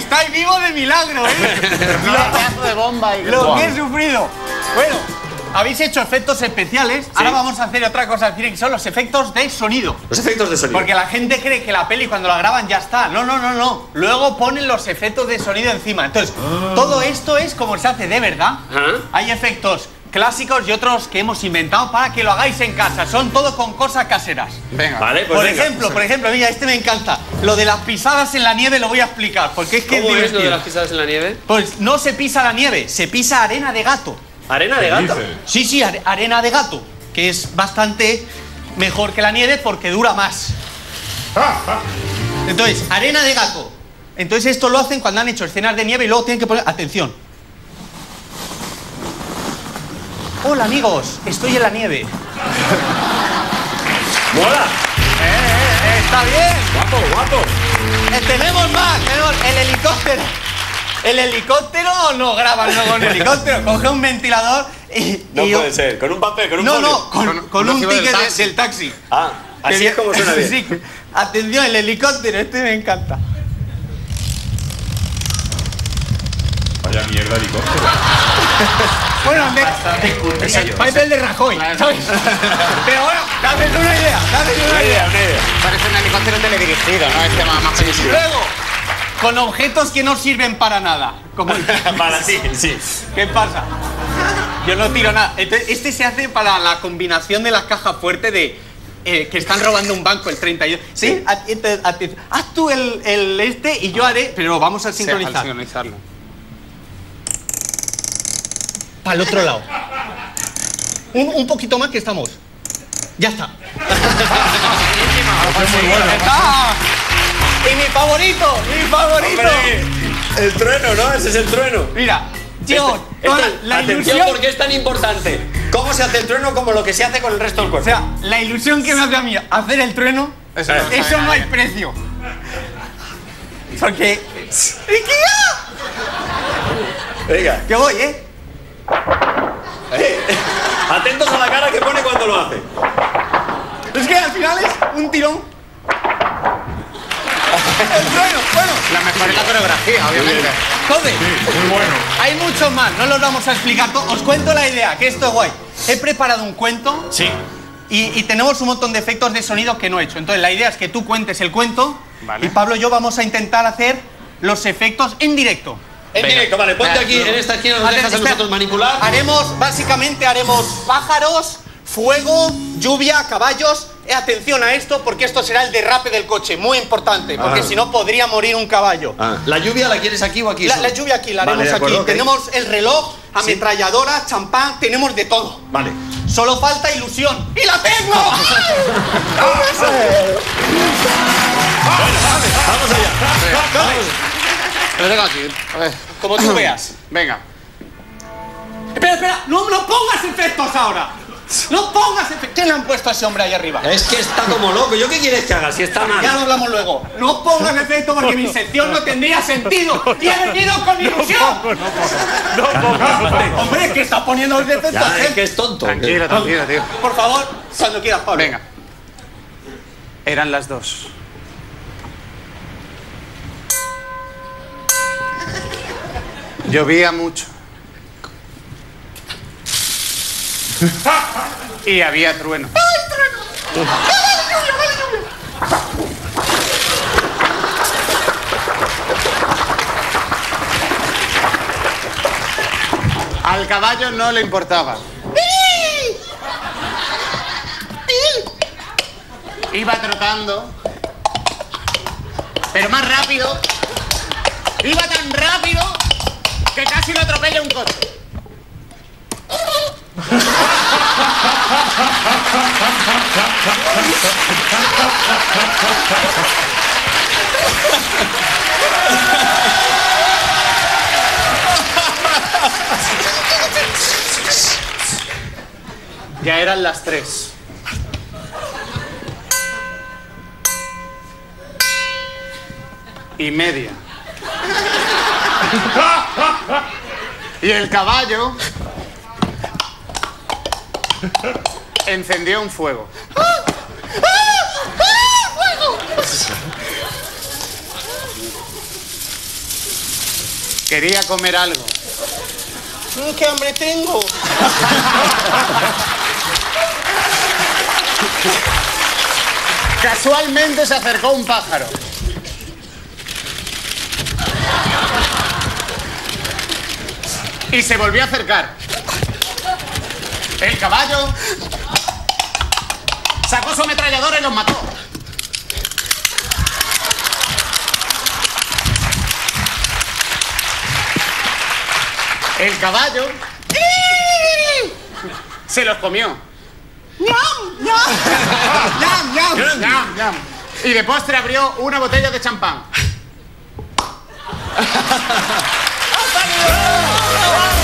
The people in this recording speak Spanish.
estáis vivos de milagro, ¿eh? Pedazo de bomba y... Lo que he sufrido. Bueno, habéis hecho efectos especiales. Sí. Ahora vamos a hacer otra cosa al cine, que son los efectos de sonido. Los efectos de sonido. Porque la gente cree que la peli cuando la graban ya está. No, no, no, no. Luego ponen los efectos de sonido encima. Entonces, todo esto es como se hace de verdad. Hay efectos clásicos y otros que hemos inventado para que lo hagáis en casa. Son todo con cosas caseras. Venga. Vale, pues por ejemplo, mira, este me encanta. Lo de las pisadas en la nieve lo voy a explicar, porque es que ¿Cómo es lo de las pisadas en la nieve? Pues no se pisa la nieve, se pisa arena de gato. ¿Arena de gato? Sí, sí, arena de gato, que es bastante mejor que la nieve porque dura más. Entonces, arena de gato. Entonces esto lo hacen cuando han hecho escenas de nieve y luego tienen que poner... Atención. Hola, amigos, estoy en la nieve. ¡Mola! Está bien. ¡Guapo, guapo! Tenemos más, tenemos el helicóptero. El helicóptero no graba no con el helicóptero, coge un ventilador y... No puede ser, con un papel, con un folio. No, con un ticket del taxi. Ah, así es como suena bien. Sí. Atención, el helicóptero, este me encanta. Vaya mierda helicóptero. Bueno, parece el de Rajoy, ¿sabes? Pero bueno, dame una idea, Una idea. Parece un helicóptero teledirigido, ¿no? Este más pequeño. Luego, con objetos que no sirven para nada. Como el... Para sí, sí. ¿Qué pasa? Yo no tiro nada. Entonces, este se hace para la combinación de las cajas fuertes de... que están robando un banco, el 32. ¿Sí? Haz tú el este y yo haré... Pero vamos a sincronizar. Al sincronizarlo. Para el otro lado. Un poquito más que estamos. Ya está. ¡Está! Y mi favorito, ¡Hombre! El trueno, ¿no? Ese es el trueno. Mira, yo, la atención, ilusión... porque es tan importante. ¿Cómo se hace el trueno como lo que se hace con el resto del O cuerpo? sea, la ilusión que me hace a mí hacer el trueno, eso no hay precio. Porque... Venga. Que voy, ¿eh? Atentos a la cara que pone cuando lo hace. Es que al final es un tirón. El trueno, bueno. La mejor es la coreografía, obviamente. Entonces, Muy bueno. hay muchos más, no los vamos a explicar todos. Os cuento la idea, que esto es guay. He preparado un cuento. Sí. Y tenemos un montón de efectos de sonido que no he hecho. Entonces la idea es que tú cuentes el cuento. Vale. Y Pablo y yo vamos a intentar hacer los efectos en directo. En directo, vale, ponte aquí en esta esquina, nos dejas a nosotros manipular. Básicamente haremos pájaros, fuego, lluvia, caballos. Atención a esto, porque esto será el derrape del coche, muy importante, porque si no podría morir un caballo. ¿La lluvia la quieres aquí o aquí? La lluvia aquí, la haremos aquí. Okay. Tenemos el reloj, ametralladora, champán, tenemos de todo. Vale. Solo falta ilusión. ¡Y la tengo! Vamos allá. Lo tengo aquí. A ver. Como tú veas. Venga. Espera, no pongas efectos ahora. No pongas efectos. ¿Qué le han puesto a ese hombre ahí arriba? Es que está como loco. ¿Yo qué quieres que haga si está mal? Ya lo hablamos luego. No pongas efectos porque mi sección no tendría sentido. Y he venido con ilusión. Hombre, es que está poniendo los efectos. Ya, es que es tonto. Tranquilo, tío. Por favor, cuando quieras, Pablo. Venga. Eran las 2. Llovía mucho. Y había trueno. Al caballo no le importaba. Iba trotando, pero más rápido. Iba tan rápido que casi lo atropella un coche. Ya eran las 3:30. Y el caballo encendió un fuego. Quería comer algo. ¡Qué hambre tengo! Casualmente se acercó un pájaro. Y se volvió a acercar. El caballo sacó su ametralladora y los mató. El caballo se los comió. ¡Ñam! ¡Ñam! ¡Ñam! Ñam, ñam. Y de postre abrió una botella de champán. ¡Ha salido!